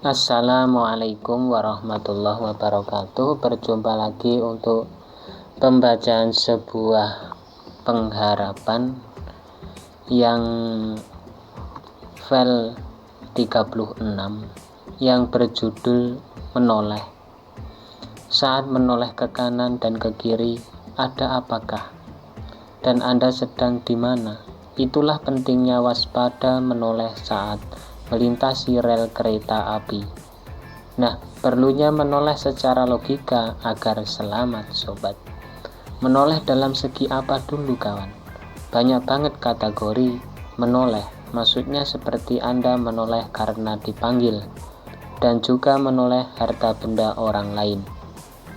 Assalamualaikum warahmatullahi wabarakatuh. Berjumpa lagi untuk pembacaan sebuah pengharapan yang file 36 yang berjudul menoleh. Saat menoleh ke kanan dan ke kiri, ada apakah? Dan Anda sedang di mana? Itulah pentingnya waspada menoleh saat melintasi rel kereta api. Nah, perlunya menoleh secara logika agar selamat, sobat. Menoleh dalam segi apa dulu, kawan? Banyak banget kategori menoleh. Maksudnya seperti Anda menoleh karena dipanggil, dan juga menoleh harta benda orang lain.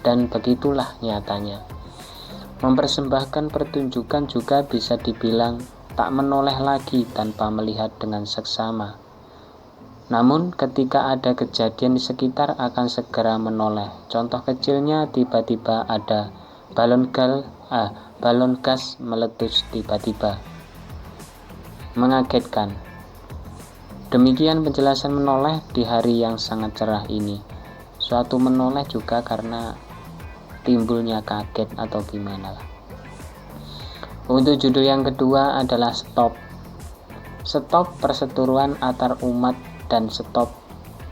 Dan begitulah nyatanya. Mempersembahkan pertunjukan juga bisa dibilang tak menoleh lagi tanpa melihat dengan seksama. Namun ketika ada kejadian di sekitar akan segera menoleh. Contoh kecilnya tiba-tiba ada balon gas meletus tiba-tiba. Mengagetkan. Demikian penjelasan menoleh di hari yang sangat cerah ini. Suatu menoleh juga karena timbulnya kaget atau gimana lah. Untuk judul yang kedua adalah stop. Stop perseteruan antar umat dan stop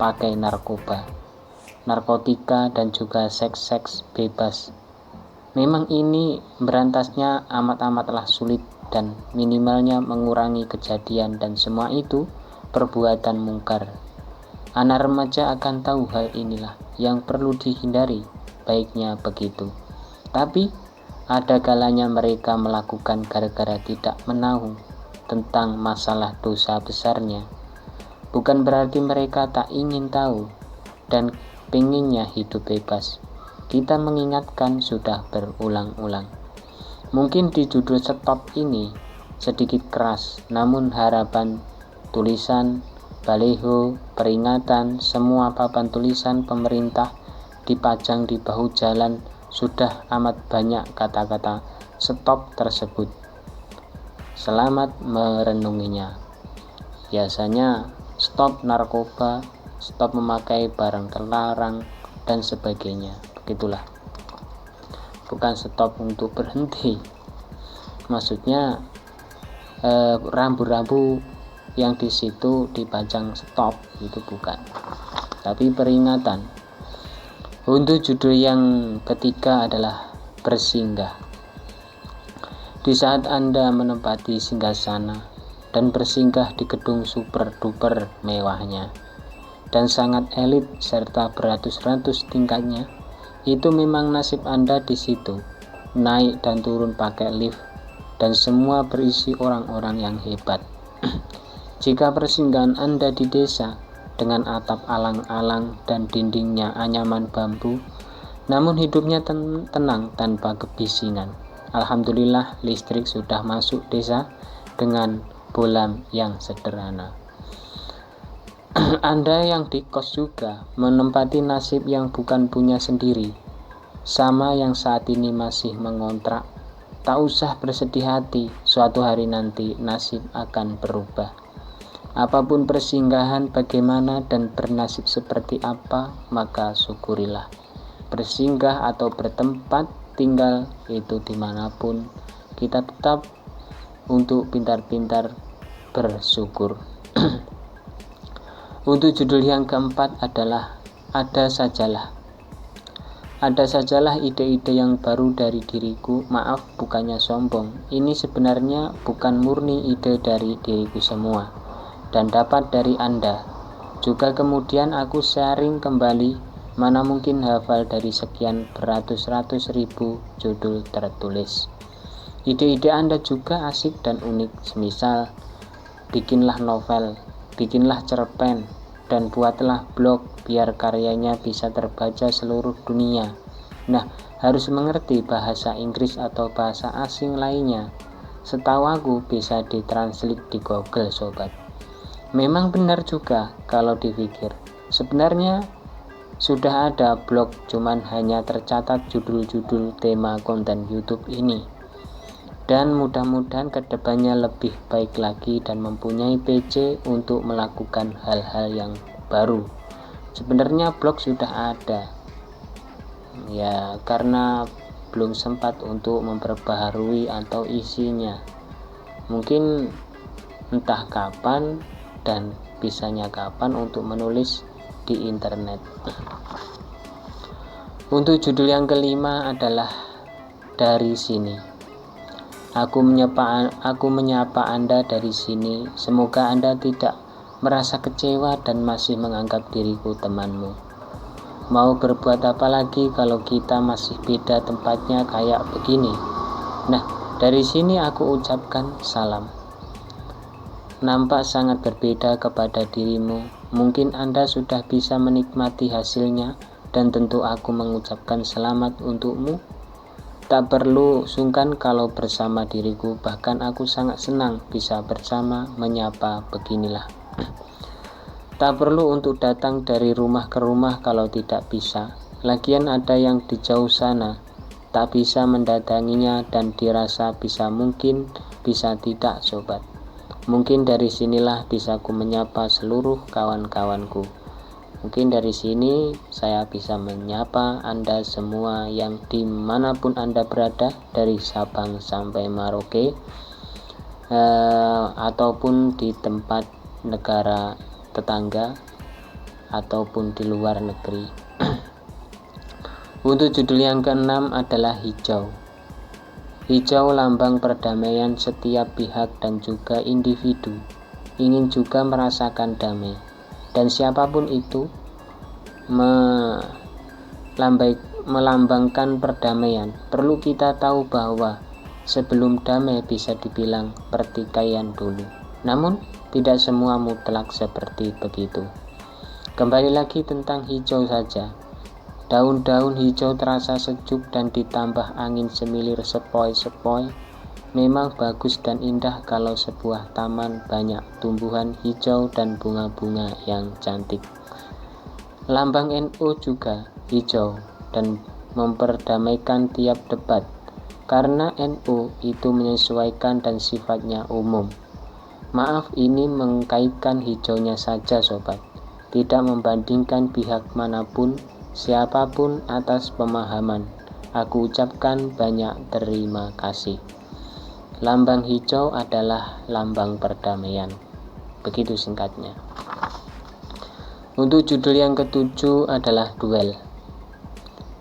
pakai narkoba, narkotika, dan juga seks bebas. Memang ini berantasnya amat-amatlah sulit dan minimalnya mengurangi kejadian, dan semua itu perbuatan mungkar. Anak remaja akan tahu hal inilah yang perlu dihindari, baiknya begitu. Tapi ada kalanya mereka melakukan gara-gara tidak menahu tentang masalah dosa besarnya. Bukan berarti mereka tak ingin tahu dan pengennya hidup bebas. Kita mengingatkan sudah berulang-ulang. Mungkin di judul stop ini sedikit keras, namun harapan tulisan, baliho, peringatan, semua papan tulisan pemerintah dipajang di bahu jalan sudah amat banyak kata-kata stop tersebut. Selamat merenunginya. Biasanya stop narkoba, stop memakai barang terlarang, dan sebagainya. Begitulah. Bukan stop untuk berhenti. Maksudnya rambu-rambu yang di situ dipajang stop itu bukan. Tapi peringatan. Untuk judul yang ketiga adalah bersinggah. Di saat Anda menempati singgasana dan bersinggah di gedung super duper mewahnya dan sangat elit serta beratus-ratus tingkatnya, itu memang nasib Anda di situ. Naik dan turun pakai lift dan semua berisi orang-orang yang hebat. Jika persinggahan Anda di desa dengan atap alang-alang dan dindingnya anyaman bambu, namun hidupnya tenang tanpa kebisingan. Alhamdulillah listrik sudah masuk desa dengan bolam yang sederhana. Anda yang di kos juga menempati nasib yang bukan punya sendiri, sama yang saat ini masih mengontrak. Tak usah bersedih hati, suatu hari nanti nasib akan berubah. Apapun persinggahan bagaimana dan bernasib seperti apa, maka syukurilah. Bersinggah atau bertempat tinggal itu dimanapun, kita tetap untuk pintar-pintar bersyukur. Untuk judul yang keempat adalah ada sajalah. Ada sajalah ide-ide yang baru dari diriku. Maaf, bukannya sombong. Ini sebenarnya bukan murni ide dari diriku semua dan dapat dari Anda. Juga kemudian aku sharing kembali, mana mungkin hafal dari sekian beratus-ratus ribu judul tertulis. Ide-ide Anda juga asik dan unik, semisal bikinlah novel, bikinlah cerpen, dan buatlah blog biar karyanya bisa terbaca seluruh dunia. Nah, harus mengerti bahasa Inggris atau bahasa asing lainnya. Setahu aku bisa ditranslate di Google, sobat. Memang benar juga kalau dipikir. Sebenarnya sudah ada blog, cuman hanya tercatat judul-judul tema konten YouTube ini. Dan mudah-mudahan kedepannya lebih baik lagi dan mempunyai PC untuk melakukan hal-hal yang baru. Sebenarnya blog sudah ada, ya karena belum sempat untuk memperbaharui atau isinya. Mungkin entah kapan dan bisanya kapan untuk menulis di internet. Untuk judul yang kelima adalah dari sini. Aku menyapa Anda dari sini. Semoga Anda tidak merasa kecewa dan masih menganggap diriku temanmu. Mau berbuat apa lagi kalau kita masih beda tempatnya kayak begini? Nah, dari sini aku ucapkan salam. Nampak sangat berbeda kepada dirimu. Mungkin Anda sudah bisa menikmati hasilnya dan tentu aku mengucapkan selamat untukmu. Tak perlu sungkan kalau bersama diriku, bahkan aku sangat senang bisa bersama menyapa beginilah. Tak perlu untuk datang dari rumah ke rumah kalau tidak bisa. Lagian ada yang di jauh sana, tak bisa mendatanginya dan dirasa bisa mungkin, bisa tidak sobat. Mungkin dari sinilah bisa ku menyapa seluruh kawan-kawanku. Mungkin dari sini saya bisa menyapa Anda semua yang dimanapun Anda berada, dari Sabang sampai Merauke, ataupun di tempat negara tetangga, ataupun di luar negeri. Untuk judul yang keenam adalah hijau. Hijau lambang perdamaian setiap pihak dan juga individu ingin juga merasakan damai. Dan siapapun itu melambangkan perdamaian. Perlu kita tahu bahwa sebelum damai bisa dibilang pertikaian dulu. Namun tidak semua mutlak seperti begitu. Kembali lagi tentang hijau saja. Daun-daun hijau terasa sejuk dan ditambah angin semilir sepoi-sepoi. Memang bagus dan indah kalau sebuah taman banyak tumbuhan hijau dan bunga-bunga yang cantik. Lambang NU juga hijau dan memperdamaikan tiap debat, karena NU itu menyesuaikan dan sifatnya umum. Maaf, ini mengkaitkan hijaunya saja sobat, tidak membandingkan pihak manapun, siapapun atas pemahaman. Aku ucapkan banyak terima kasih. Lambang hijau adalah lambang perdamaian. Begitu singkatnya. Untuk judul yang ketujuh adalah duel.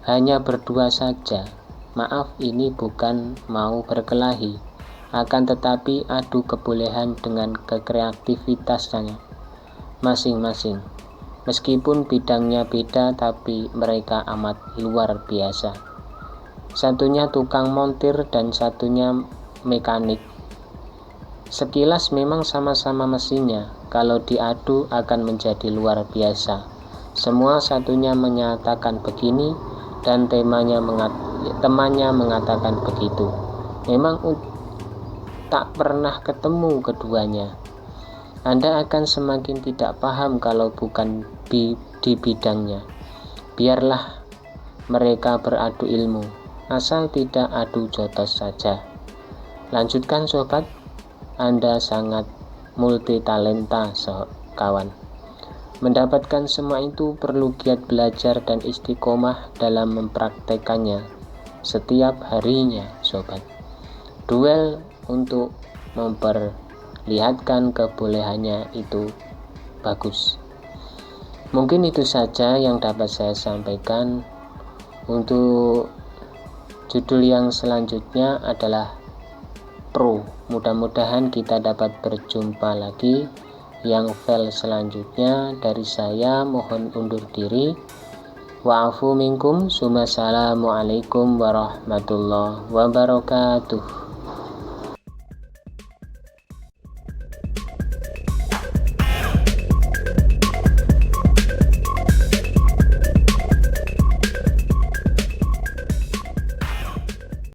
Hanya berdua saja. Maaf, ini bukan mau berkelahi, akan tetapi adu kebolehan dengan kekreativitasannya masing-masing. Meskipun bidangnya beda, tapi mereka amat luar biasa. Satunya tukang montir dan satunya mekanik. Sekilas memang sama-sama mesinnya, kalau diadu akan menjadi luar biasa. Semua satunya menyatakan begini dan temannya mengatakan begitu. Memang tak pernah ketemu keduanya. Anda akan semakin tidak paham kalau bukan di bidangnya. Biarlah mereka beradu ilmu, asal tidak adu jotos saja. Lanjutkan sobat, Anda sangat multi talenta kawan. Mendapatkan semua itu perlu giat belajar dan istiqomah dalam mempraktekannya setiap harinya sobat. Duel untuk memperlihatkan kebolehannya itu bagus. Mungkin itu saja yang dapat saya sampaikan. Untuk judul yang selanjutnya adalah Pro. Mudah-mudahan kita dapat berjumpa lagi. Yang file selanjutnya dari saya mohon undur diri. Wa'afu minkum. Assalamualaikum warahmatullahi wabarakatuh.